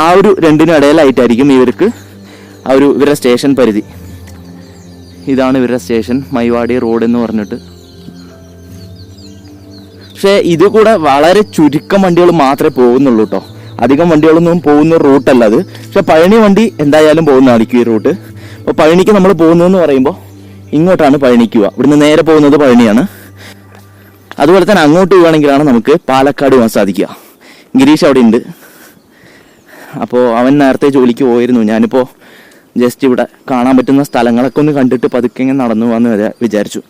ആ ഒരു രണ്ടിനും ഇടയിലായിട്ടായിരിക്കും ഇവർക്ക് ആ ഒരു ഇവരുടെ സ്റ്റേഷൻ പരിധി. ഇതാണ് ഇവരുടെ സ്റ്റേഷൻ, മൈവാടി റോഡ് എന്ന് പറഞ്ഞിട്ട്. പക്ഷേ ഇത് കൂടെ വളരെ ചുരുക്കം വണ്ടികൾ മാത്രമേ പോകുന്നുള്ളൂ കേട്ടോ. അധികം വണ്ടികളൊന്നും പോകുന്ന റൂട്ടല്ല അത്. പക്ഷെ പഴനി വണ്ടി എന്തായാലും പോകുന്നതായിരിക്കും ഈ റൂട്ട്. അപ്പോൾ പഴനിക്ക് നമ്മൾ പോകുന്നതെന്ന് പറയുമ്പോൾ ഇങ്ങോട്ടാണ് പഴനിക്ക് പോവുക. ഇവിടുന്ന് നേരെ പോകുന്നത് പഴനിയാണ്. അതുപോലെ തന്നെ അങ്ങോട്ട് പോവുകയാണെങ്കിലാണ് നമുക്ക് പാലക്കാട് പോകാൻ സാധിക്കുക. ഗിരീഷ് അവിടെ ഉണ്ട്. അപ്പോൾ അവൻ നേരത്തെ ജോലിക്ക് പോയിരുന്നു. ഞാനിപ്പോൾ ജസ്റ്റ് ഇവിടെ കാണാൻ പറ്റുന്ന സ്ഥലങ്ങളൊക്കെ ഒന്ന് കണ്ടിട്ട് പതുക്കെ ഇങ്ങനെ നടന്നു പോകാമെന്ന് വരെ വിചാരിച്ചു.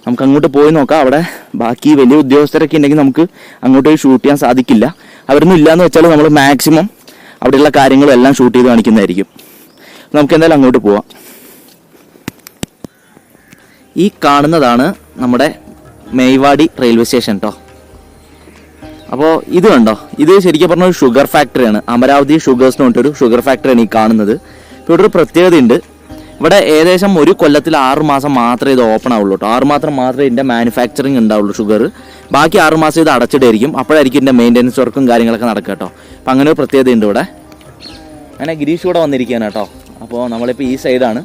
നമുക്ക് അങ്ങോട്ട് പോയി നോക്കാം. അവിടെ ബാക്കി വലിയ ഉദ്യോഗസ്ഥരൊക്കെ ഉണ്ടെങ്കിൽ നമുക്ക് അങ്ങോട്ട് പോയി ഷൂട്ട് ചെയ്യാൻ സാധിക്കില്ല. അവരൊന്നും ഇല്ലയെന്ന് വെച്ചാൽ നമ്മൾ മാക്സിമം അവിടെയുള്ള കാര്യങ്ങളെല്ലാം ഷൂട്ട് ചെയ്ത് കാണിക്കുന്നതായിരിക്കും. നമുക്ക് എന്തായാലും അങ്ങോട്ട് പോവാം. ഈ കാണുന്നതാണ് നമ്മുടെ മേവാടി റെയിൽവേ സ്റ്റേഷൻ കേട്ടോ. അപ്പോൾ ഇത് കണ്ടോ, ഇത് ശരിക്കും പറഞ്ഞ ഒരു ഷുഗർ ഫാക്ടറിയാണ്. അമരാവതി ഷുഗേഴ്സ് എന്ന് പറഞ്ഞിട്ടൊരു ഷുഗർ ഫാക്ടറിയാണ് ഈ കാണുന്നത്. ഇപ്പോൾ ഇവിടെ ഒരു പ്രത്യേകതയുണ്ട്. ഇവിടെ ഏകദേശം ഒരു കൊല്ലത്തിൽ 6 മാസം മാത്രമേ ഇത് ഓപ്പൺ ആവുള്ളൂ കേട്ടോ. 6 മാസം മാത്രമേ ഇതിൻ്റെ മാനുഫാക്ചറിങ് ഉണ്ടാവുള്ളൂ ഷുഗർ. ബാക്കി 6 മാസം ഇത് അടച്ചിട്ടായിരിക്കും. അപ്പോഴായിരിക്കും ഇതിൻ്റെ മെയിൻ്റെനൻസ് വർക്കും കാര്യങ്ങളൊക്കെ നടക്കുക കേട്ടോ. അപ്പം അങ്ങനെ ഒരു പ്രത്യേകതയുണ്ട് ഇവിടെ. അങ്ങനെ ഗിരീഷ് കൂടെ വന്നിരിക്കുകയാണ് കേട്ടോ. അപ്പോൾ നമ്മളിപ്പോൾ ഈ സൈഡാണ്.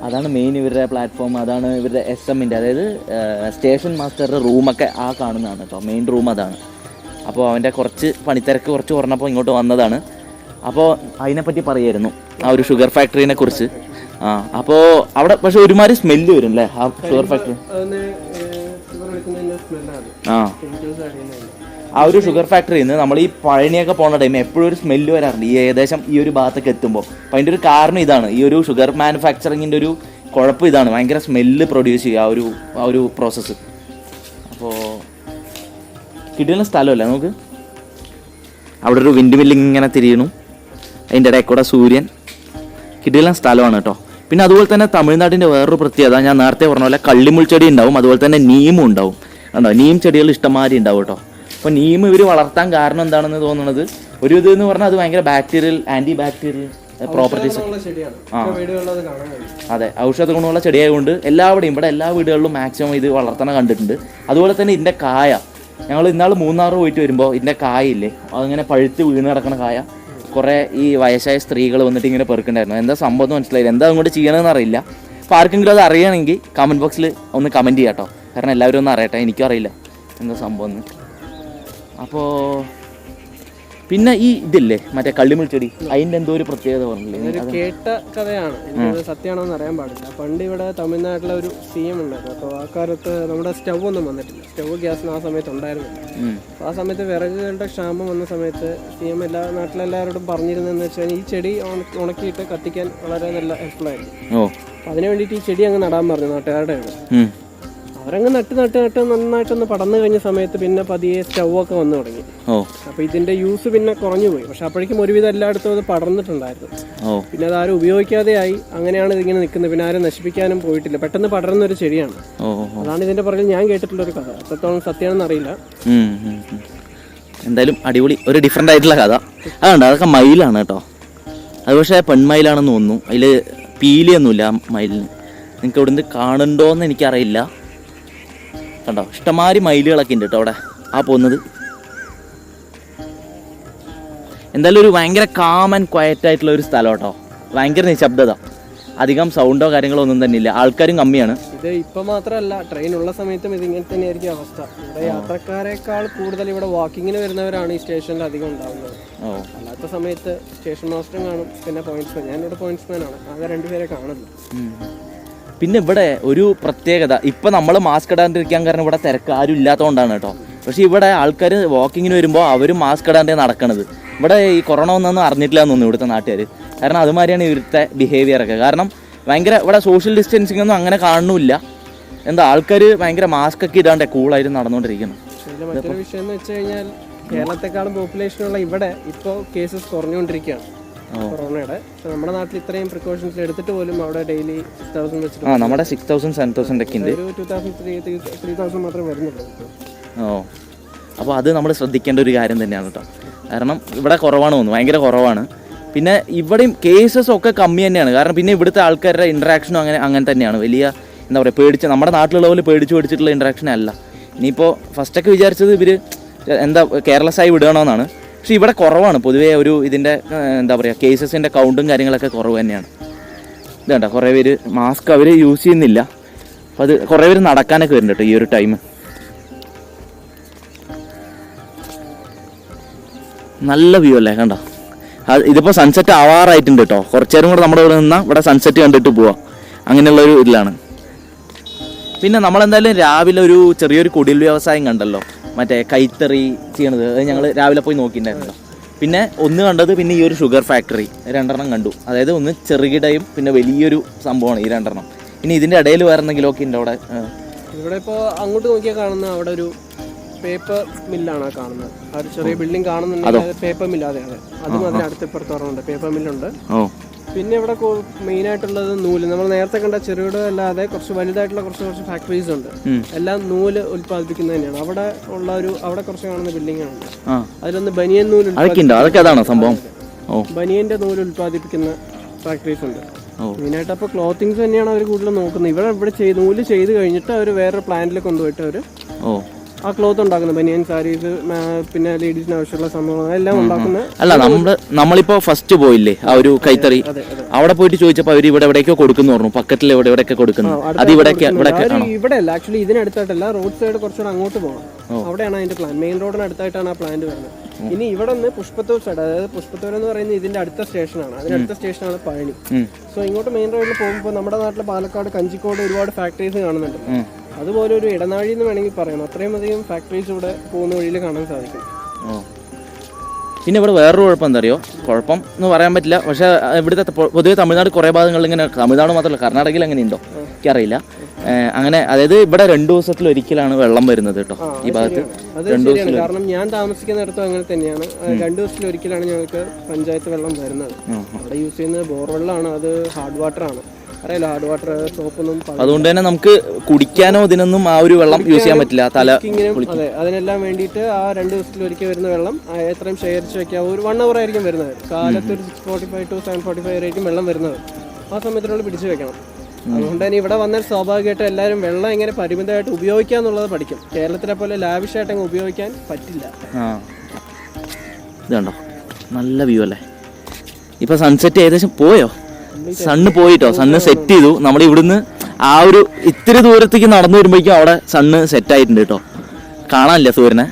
അതാണ് മെയിൻ ഇവരുടെ പ്ലാറ്റ്ഫോം. അതാണ് ഇവരുടെ SM-ൻ്റെ, അതായത് സ്റ്റേഷൻ മാസ്റ്ററുടെ റൂമൊക്കെ ആ കാണുന്നതാണ് കേട്ടോ. മെയിൻ റൂം അതാണ്. അപ്പോൾ അവൻ്റെ കുറച്ച് പണിത്തിരക്ക് കുറച്ച് കുറഞ്ഞപ്പോൾ ഇങ്ങോട്ട് വന്നതാണ്. അപ്പോൾ അതിനെപ്പറ്റി പറയായിരുന്നു, ആ ഒരു ഷുഗർ ഫാക്ടറിനെ കുറിച്ച്. അപ്പോൾ അവിടെ പക്ഷെ ഒരുമാതിരി സ്മെല്ല് വരും അല്ലേ ആ ഷുഗർ ഫാക്ടറി? ആ ഒരു ഷുഗർ ഫാക്ടറിയിൽ നിന്ന് നമ്മൾ ഈ പഴനിയൊക്കെ പോകുന്ന ടൈം എപ്പോഴും ഒരു സ്മെല്ല് വരാറുണ്ട് ഈ ഏകദേശം ഈ ഒരു ഭാഗത്തൊക്കെ എത്തുമ്പോൾ. അപ്പം അതിൻ്റെ ഒരു കാരണം ഇതാണ്. ഈ ഒരു ഷുഗർ മാനുഫാക്ചറിങ്ങിൻ്റെ ഒരു കുഴപ്പം ഇതാണ്. ഭയങ്കര സ്മെല്ല് പ്രൊഡ്യൂസ് ചെയ്യുക ആ ഒരു പ്രോസസ്സ്. അപ്പോൾ കിട്ടുന്ന സ്ഥലമല്ലേ നമുക്ക്. അവിടെ ഒരു വിൻഡ് മില്ല് ഇങ്ങനെ തിരിയണു. അതിൻ്റെ ഇടയിൽ കൂടെ സൂര്യൻ. കിട്ടുന്ന സ്ഥലമാണ് കേട്ടോ. പിന്നെ അതുപോലെ തന്നെ തമിഴ്നാട്ടിൻ്റെ വേറൊരു പ്രത്യേകത, ഞാൻ നേരത്തെ പറഞ്ഞ പോലെ കള്ളിമുൾച്ചെടി ഉണ്ടാവും, അതുപോലെ തന്നെ നീമും ഉണ്ടാവും. കണ്ടോ, നീം ചെടികൾ ഇഷ്ടംമാതിരി ഉണ്ടാവും കേട്ടോ. അപ്പോൾ നീം ഇവർ വളർത്താൻ കാരണം എന്താണെന്ന് തോന്നുന്നത്, ഒരു ഇതെന്ന് പറഞ്ഞാൽ അത് ഭയങ്കര ബാക്ടീരിയൽ, ആൻറ്റി ബാക്ടീരിയൽ പ്രോപ്പർട്ടീസ്. അതെ, ഔഷധ ഗുണമുള്ള ചെടിയായതുകൊണ്ട് ഇവിടെ എല്ലാ വീടുകളിലും മാക്സിമം ഇത് വളർത്തണ കണ്ടിട്ടുണ്ട്. അതുപോലെ തന്നെ ഇതിൻ്റെ കായ, ഞങ്ങൾ ഇന്നാൾ മൂന്നാർ പോയിട്ട് വരുമ്പോൾ ഇതിൻ്റെ കായില്ലേ, അതിങ്ങനെ പഴുത്ത് വീണ് കിടക്കുന്ന കായ കുറേ ഈ വയസ്സായ സ്ത്രീകൾ വന്നിട്ട് ഇങ്ങനെ പെറുക്കുന്നുണ്ടായിരുന്നു. എന്താ സംഭവം എന്ന് മനസ്സിലായില്ല, എന്താ അങ്ങോട്ട് ചെയ്യണമെന്ന് അറിയില്ല. അപ്പോൾ ആർക്കെങ്കിലും അത് അറിയണമെങ്കിൽ കമൻറ്റ് ബോക്സിൽ ഒന്ന് കമൻറ്റ് ചെയ്യാം കേട്ടോ. കാരണം എല്ലാവരും ഒന്ന് അറിയട്ടെ, എനിക്കും അറിയില്ല എന്താ സംഭവം എന്ന്. അപ്പോൾ പിന്നെ ഈ ഇതില്ലേ മറ്റേ കള്ളിമുൾച്ചെടി, അതിൻ്റെ എന്തോ ഒരു പ്രത്യേകത പറഞ്ഞില്ലേ? കേട്ട കഥയാണ്, സത്യമാണോന്ന് അറിയാൻ പാടില്ല. പണ്ട് ഇവിടെ തമിഴ്നാട്ടിലെ ഒരു CM ഉണ്ടായിരുന്നു. അപ്പോൾ ആ കാലത്ത് നമ്മുടെ സ്റ്റൗ ഒന്നും വന്നിട്ടില്ല. സ്റ്റൗ ഗ്യാസിന് ആ സമയത്ത് ഉണ്ടായിരുന്നില്ല. അപ്പോൾ ആ സമയത്ത് വിറകുകളുടെ ക്ഷാമം വന്ന സമയത്ത് CM നാട്ടിലെല്ലാവരോടും പറഞ്ഞിരുന്നതെന്ന് വെച്ചാൽ ഈ ചെടി ഉണക്കിയിട്ട് കത്തിക്കാൻ വളരെ നല്ല ഹെൽപ്ഫുൾ ആയിരുന്നു. അപ്പോൾ അതിന് വേണ്ടിയിട്ട് ഈ ചെടി അങ്ങ് നടാൻ പറഞ്ഞു നാട്ടുകാരുടെ. അവരങ്ങ് നട്ട് നന്നായിട്ടൊന്ന് പടന്നു കഴിഞ്ഞ സമയത്ത് പിന്നെ പതിയെ സ്റ്റൗ ഒക്കെ വന്നു തുടങ്ങി. അപ്പൊ ഇതിന്റെ യൂസ് പിന്നെ കുറഞ്ഞു പോയി. പക്ഷെ അപ്പോഴേക്കും ഒരുവിധം എല്ലായിടത്തും അത് പടർന്നിട്ടുണ്ടായിരുന്നു. പിന്നെ അത് ആരും ഉപയോഗിക്കാതെ ആയി. അങ്ങനെയാണ് ഇതിങ്ങനെ നിൽക്കുന്നത്. പിന്നെ ആരും നശിപ്പിക്കാനും പോയിട്ടില്ല. പെട്ടെന്ന് പടർന്ന ഒരു ചെടിയാണ്. അതാണ് ഇതിന്റെ പുറകിൽ ഞാൻ കേട്ടിട്ടുള്ള ഒരു കഥ. എത്രത്തോളം സത്യമാണെന്ന് അറിയില്ല. എന്തായാലും അടിപൊളി ഒരു ഡിഫറെന്റ് ആയിട്ടുള്ള കഥ. അതുണ്ട്, അതൊക്കെ മയിലാണ് കേട്ടോ. അത് പക്ഷേ പെൺമയിലാണെന്ന് തോന്നുന്നു. അതിൽ പീലിയൊന്നുമില്ല മയിലിന്. നിങ്ങൾക്ക് ഇവിടുന്ന് കാണുന്നുണ്ടോയെന്ന് എനിക്കറിയില്ല. കണ്ടോ, ഇഷ്ടംമാതിരി മയിലുകളൊക്കെ ഉണ്ട് കേട്ടോ അവിടെ ആ പോകുന്നത്. എന്തായാലും ഒരു ഭയങ്കര കാം ആൻഡ് ക്വയറ്റ് ആയിട്ടുള്ള ഒരു സ്ഥലം കേട്ടോ. ഭയങ്കര നിശബ്ദത, അധികം സൗണ്ടോ കാര്യങ്ങളോ ഒന്നും തന്നെ ഇല്ല. ആൾക്കാരും കമ്മിയാണ്. ഇത് ഇപ്പൊ മാത്രമല്ല, ട്രെയിൻ ഉള്ള സമയത്തും ഇതിങ്ങനെ തന്നെയായിരിക്കും അവസ്ഥ. ഇവിടെ യാത്രക്കാരെക്കാൾ കൂടുതൽ ഇവിടെ വാക്കിങ്ങിന് വരുന്നവരാണ് ഈ സ്റ്റേഷനിൽ അധികം ഉണ്ടാവുന്നത്. അല്ലാത്ത സമയത്ത് സ്റ്റേഷൻ മാസ്റ്ററും കാണും, പിന്നെ പോയിന്റ്സ്മാൻ. ഞാനിവിടെ പോയിന്റ്സ്മാൻ ആണ്. ആകെ 2 പേരെ കാണുന്നു. പിന്നെ ഇവിടെ ഒരു പ്രത്യേകത, ഇപ്പം നമ്മൾ മാസ്ക് ഇടാണ്ടിരിക്കാൻ കാരണം ഇവിടെ തിരക്ക് ആരും ഇല്ലാത്തതുകൊണ്ടാണ് കേട്ടോ. പക്ഷേ ഇവിടെ ആൾക്കാർ വാക്കിങ്ങിന് വരുമ്പോൾ അവരും മാസ്ക് ഇടാണ്ടേ നടക്കണത്. ഇവിടെ ഈ കൊറോണ ഒന്നൊന്നും അറിഞ്ഞിട്ടില്ല എന്ന് തോന്നുന്നു ഇവിടുത്തെ നാട്ടുകാർ. കാരണം അതുമാതിരിയാണ് ഇവിടുത്തെ ബിഹേവിയറൊക്കെ. കാരണം ഭയങ്കര ഇവിടെ സോഷ്യൽ ഡിസ്റ്റൻസിങ് ഒന്നും അങ്ങനെ കാണുന്നില്ല. എന്താ ആൾക്കാർ ഭയങ്കര മാസ്ക് ഒക്കെ ഇടാണ്ടേ കൂളായിട്ട് നടന്നുകൊണ്ടിരിക്കുന്നു. മറ്റൊരു വിഷയം എന്ന് വെച്ച് കഴിഞ്ഞാൽ കേരളത്തെക്കാളും പോപ്പുലേഷനുള്ള ഇവിടെ ഇപ്പോൾ കേസസ് കുറഞ്ഞുകൊണ്ടിരിക്കുകയാണ് കൊറോണയുടെ. നമ്മുടെ നാട്ടിൽ ഇത്രയും പ്രിക്കോഷൻസ് എടുത്തിട്ട് പോലും അവിടെ ഡെയിലി 6,000 വെച്ചിട്ട് നമ്മുടെ 6,000 7,000 ഒക്കെ ഉണ്ട്. 2,000 മാത്രമേ വരുന്നുള്ളൂ. അപ്പോൾ അത് നമ്മൾ ശ്രദ്ധിക്കേണ്ട ഒരു കാര്യം തന്നെയാണ് കേട്ടോ. കാരണം ഇവിടെ കുറവാണ് തോന്നുന്നു, ഭയങ്കര കുറവാണ്. പിന്നെ ഇവിടെയും കേസസ് ഒക്കെ കമ്മി തന്നെയാണ്. കാരണം പിന്നെ ഇവിടുത്തെ ആൾക്കാരുടെ ഇൻട്രാക്ഷനും അങ്ങനെ തന്നെയാണ്. വലിയ എന്താ പറയുക, നമ്മുടെ നാട്ടിലുള്ള പോലെ പേടിച്ചിട്ടുള്ള ഇൻട്രാക്ഷൻ അല്ല. ഇനിയിപ്പോൾ ഫസ്റ്റൊക്കെ വിചാരിച്ചത് ഇവർ എന്താ കെയർലെസ്സായി വിടണമെന്നാണ്. പക്ഷെ ഇവിടെ കുറവാണ് പൊതുവേ. ഒരു ഇതിൻ്റെ എന്താ പറയുക, കേസസിൻ്റെ കൗണ്ടും കാര്യങ്ങളൊക്കെ കുറവ് തന്നെയാണ്. ഇതുണ്ട കുറേ പേര് മാസ്ക് അവർ യൂസ് ചെയ്യുന്നില്ല. അപ്പം അത് കുറേ പേര് നടക്കാനൊക്കെ വരുന്നുണ്ട് കേട്ടോ ഈ ഒരു ടൈം. നല്ല വ്യൂ അല്ലേ, കണ്ടോ? ഇതിപ്പോൾ സൺസെറ്റ് ആവാറായിട്ടുണ്ട് കേട്ടോ. കുറച്ചു നേരം കൂടെ നമ്മുടെ ഇവിടെ നിന്നാൽ ഇവിടെ സൺസെറ്റ് കണ്ടിട്ട് പോവാം, അങ്ങനെയുള്ളൊരു ഇതിലാണ്. പിന്നെ നമ്മളെന്തായാലും രാവിലെ ഒരു ചെറിയൊരു കുടിൽ വ്യവസായം കണ്ടല്ലോ, മറ്റേ കൈത്തറി ചെയ്യണത്. അത് ഞങ്ങൾ രാവിലെ പോയി നോക്കിയിട്ടുണ്ടായിരുന്നല്ലോ. പിന്നെ ഒന്ന് കണ്ടത് പിന്നെ ഈ ഒരു ഷുഗർ ഫാക്ടറി 2 കണ്ടു. അതായത് ഒന്ന് ചെറുകിടയും പിന്നെ വലിയൊരു സംഭവമാണ് ഈ 2. ഇനി ഇതിൻ്റെ ഇടയിൽ വേറെ എന്തെങ്കിലും ഒക്കെ ഉണ്ട് അവിടെ? ഇവിടെ ഇപ്പോൾ അങ്ങോട്ട് നോക്കിയാൽ കാണുന്ന അവിടെ ഒരു പേപ്പർ മില്ലാണ് കാണുന്നത്. ആ ഒരു ചെറിയ ബിൽഡിംഗ് കാണുന്നുണ്ടെങ്കിൽ പേപ്പർ മില്ലാതെ അതും അതിനടുത്ത് ഇപ്പുറത്ത് പറഞ്ഞുണ്ട് പേപ്പർ മില്ലുണ്ട്. പിന്നെ ഇവിടെ മെയിൻ ആയിട്ടുള്ളത് നൂല്. നമ്മൾ നേരത്തെ കണ്ട ചെറുകിട അല്ലാതെ കുറച്ച് വലുതായിട്ടുള്ള കുറച്ച് ഫാക്ടറീസ് ഉണ്ട്. എല്ലാം നൂല് ഉത്പാദിപ്പിക്കുന്നത് തന്നെയാണ്. അവിടെ കുറച്ച് കാണുന്ന ബിൽഡിംഗ് ആണ്. അതിലൊന്ന് ബനിയൻ നൂല്, ബനിയന്റെ നൂല് ഉത്പാദിപ്പിക്കുന്ന ഫാക്ടറീസ് ഉണ്ട്. മെയിനായിട്ട് അപ്പോൾ ക്ലോത്തിങ്സ് തന്നെയാണ് അവർ കൂടുതൽ നോക്കുന്നത്. ഇവിടെ നൂല് ചെയ്ത് കഴിഞ്ഞിട്ട് അവർ വേറൊരു പ്ലാന്റിൽ കൊണ്ടുപോയിട്ട് അവർ ആ ക്ലോത്ത് ഉണ്ടാക്കുന്നത്, ബനിയൻ സാരീസ്, പിന്നെ ലേഡീസിന് ആവശ്യമുള്ള സംഭവങ്ങൾ എല്ലാം ഉണ്ടാക്കുന്നത്. അല്ല, നമ്മളിപ്പോ ഫസ്റ്റ് പോയില്ലേ ആ ഒരു കൈത്തറി, അവിടെ പോയിട്ട് ചോദിച്ചപ്പോ അവര് ഇവിടെ എവിടേക്കോ കൊടുക്കുന്നു പറഞ്ഞു, പക്കറ്റിൽ എവിടെയൊക്കെ കൊടുക്കുന്നു. അത് ഇവിടെ അല്ല, ആക്ച്വലി ഇതിനടുത്തായിട്ടല്ല, റോഡ് സൈഡ് കുറച്ചുകൂടെ അങ്ങോട്ട് പോകണം. അവിടെയാണ് അതിന്റെ പ്ലാൻ. മെയിൻ റോഡിനടുത്തായിട്ടാണ് ആ പ്ലാന്റ് വരുന്നത്. ഇനി ഇവിടെ നിന്ന് പുഷ്പത്തൂർ സൈഡ്, അതായത് പുഷ്പത്തൂർ എന്ന് പറയുന്നത് ഇതിന്റെ അടുത്ത സ്റ്റേഷനാണ്. അതിനടുത്ത സ്റ്റേഷനാണ് പഴനി. സോ ഇങ്ങോട്ട് മെയിൻ റോഡിൽ പോകുമ്പോൾ നമ്മുടെ നാട്ടിലെ പാലക്കാട്, കഞ്ചിക്കോട് ഒരുപാട് ഫാക്ടറീസ് കാണുന്നുണ്ട്. അതുപോലെ ഒരു ഇടനാഴി എന്ന് വേണമെങ്കിൽ പറയാം. അത്രയും അധികം ഫാക്ടറീസ് ഇവിടെ പോകുന്ന വഴിയിൽ കാണാൻ സാധിക്കും. പിന്നെ ഇവിടെ വേറൊരു കുഴപ്പം എന്താ അറിയോ, കുഴപ്പം എന്ന് പറയാൻ പറ്റില്ല, പക്ഷേ ഇവിടുത്തെ പൊതുവെ തമിഴ്നാട് കുറേ ഭാഗങ്ങളിൽ ഇങ്ങനെ, തമിഴ്നാട് മാത്രമല്ല കർണാടകയിൽ അങ്ങനെ ഉണ്ടോ എനിക്കറിയില്ല, അങ്ങനെ അതായത് ഇവിടെ 2 ദിവസത്തിലൊരിക്കലാണ് വെള്ളം വരുന്നത് കേട്ടോ ഈ ഭാഗത്ത്. കാരണം ഞാൻ താമസിക്കുന്നിടത്തും അങ്ങനെ തന്നെയാണ്. 2 ദിവസത്തിലൊരിക്കലാണ് ഞങ്ങൾക്ക് പഞ്ചായത്ത് വെള്ളം വരുന്നത്. അവിടെ യൂസ് ചെയ്യുന്നത് ബോർവെള്ളമാണ്. അത് ഹാർഡ് വാട്ടർ ആണ്. അറിയാലോ, ഹാർഡ് വാട്ടർ സോപ്പൊന്നും. അതുകൊണ്ട് തന്നെ നമുക്ക് കുടിക്കാനോ ഇതിനൊന്നും ആ ഒരു വെള്ളം യൂസ് ചെയ്യാൻ പറ്റില്ല. അതെ, അതിനെല്ലാം വേണ്ടിയിട്ട് ആ 2 ദിവസത്തിലൊരിക്കൽ വരുന്ന വെള്ളം എത്രയും ശേഖരിച്ച് വെക്കാം. ഒരു 1 hour ആയിരിക്കും വരുന്നത്. കാലത്ത് ഒരു 6:45 to 7:45 ആയിരിക്കും വെള്ളം വരുന്നത്. ആ സമയത്തിനുള്ളിൽ പിടിച്ചു വെക്കണം. അതുകൊണ്ട് തന്നെ ഇവിടെ വന്നാൽ സ്വാഭാവികമായിട്ടും എല്ലാവരും വെള്ളം എങ്ങനെ പരിമിതമായിട്ട് ഉപയോഗിക്കുക എന്നുള്ളത് പഠിക്കും. കേരളത്തിലെ പോലെ ലാവിഷായിട്ട് അങ്ങ് ഉപയോഗിക്കാൻ പറ്റില്ല. ഇതുണ്ടോ, നല്ല വ്യൂ അല്ലേ. ഇപ്പൊ സൺസെറ്റ് ഏകദേശം പോയോ? സണ്ണ് പോയിട്ടോ, സണ്ണ് സെറ്റ് ചെയ്തു. നമ്മൾ ഇവിടുന്ന് ആ ഒരു ഇത്തിരി ദൂരത്തേക്ക് നടന്നു വരുമ്പോഴേക്കും അവിടെ സണ്ണ് സെറ്റ് ആയിട്ടുണ്ട് കേട്ടോ. കാണാനില്ല സൂര്യനെ.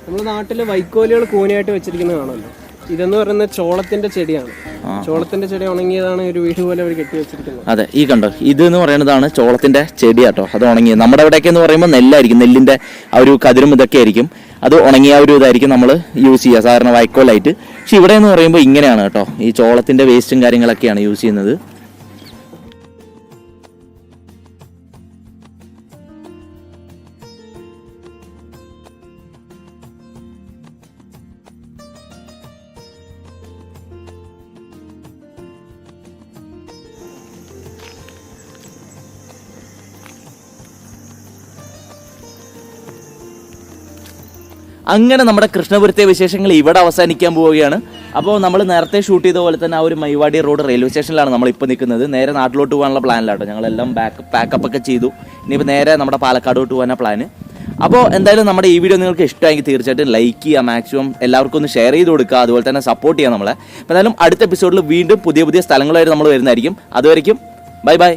നമ്മുടെ നാട്ടില് വൈക്കോലുകൾ കൂനയായിട്ട് വെച്ചിരിക്കുന്നത് കാണുമല്ലോ. ഇതെന്ന് പറയുന്നത് ചോളത്തിന്റെ ചെടിയാണ്. ചോളത്തിന്റെ ചെടി ഉണങ്ങിയതാണ് ഒരു വീട് പോലെ അവർ കെട്ടി വെച്ചിരിക്കുന്നത്. അതെ, ഈ കണ്ടോ, ഇത് എന്ന് പറയുന്നതാണ് ചോളത്തിന്റെ ചെടി കേട്ടോ. അത് ഉണങ്ങിയത്. നമ്മുടെ ഇവിടെയൊക്കെ എന്ന് പറയുമ്പോൾ നെല്ലായിരിക്കും, നെല്ലിന്റെ ആ ഒരു കതിരും ഇതൊക്കെ ആയിരിക്കും. അത് ഉണങ്ങിയ ഒരു ഇതായിരിക്കും നമ്മൾ യൂസ് ചെയ്യുക സാധാരണ വൈക്കോലായിട്ട്. പക്ഷെ ഇവിടെ എന്ന് പറയുമ്പോൾ ഇങ്ങനെയാണ് കേട്ടോ, ഈ ചോളത്തിന്റെ വേസ്റ്റും കാര്യങ്ങളൊക്കെയാണ് യൂസ് ചെയ്യുന്നത്. അങ്ങനെ നമ്മുടെ കൃഷ്ണപുരത്തെ വിശേഷങ്ങൾ ഇവിടെ അവസാനിക്കാൻ പോവുകയാണ്. അപ്പോൾ നമ്മൾ നേരത്തെ ഷൂട്ട് ചെയ്ത പോലെ തന്നെ ആ ഒരു മൈവാടി റോഡ് റെയിൽവേ സ്റ്റേഷനിലാണ് നമ്മളിപ്പോൾ നിൽക്കുന്നത്. നേരെ നാട്ടിലോട്ട് പോകാനുള്ള പ്ലാനിലാട്ടോ. ഞങ്ങളെല്ലാം പാക്കപ്പ് ഒക്കെ ചെയ്തു. ഇനിയിപ്പോൾ നേരെ നമ്മുടെ പാലക്കാടോട്ട് പോകാനാണ് പ്ലാന്. അപ്പോൾ എന്തായാലും നമ്മുടെ ഈ വീഡിയോ നിങ്ങൾക്ക് ഇഷ്ടമായെങ്കിൽ തീർച്ചയായിട്ടും ലൈക്ക് ചെയ്യുക, മാക്സിമം എല്ലാവർക്കും ഒന്ന് ഷെയർ ചെയ്ത് കൊടുക്കുക, അതുപോലെ തന്നെ സപ്പോർട്ട് ചെയ്യുക നമ്മളെ. അപ്പോൾ എന്തായാലും അടുത്ത എപ്പിസോഡിൽ വീണ്ടും പുതിയ സ്ഥലങ്ങളായിട്ട് നമ്മൾ വരുന്നതായിരിക്കും. അതുവരെയ്ക്കും ബൈ ബൈ.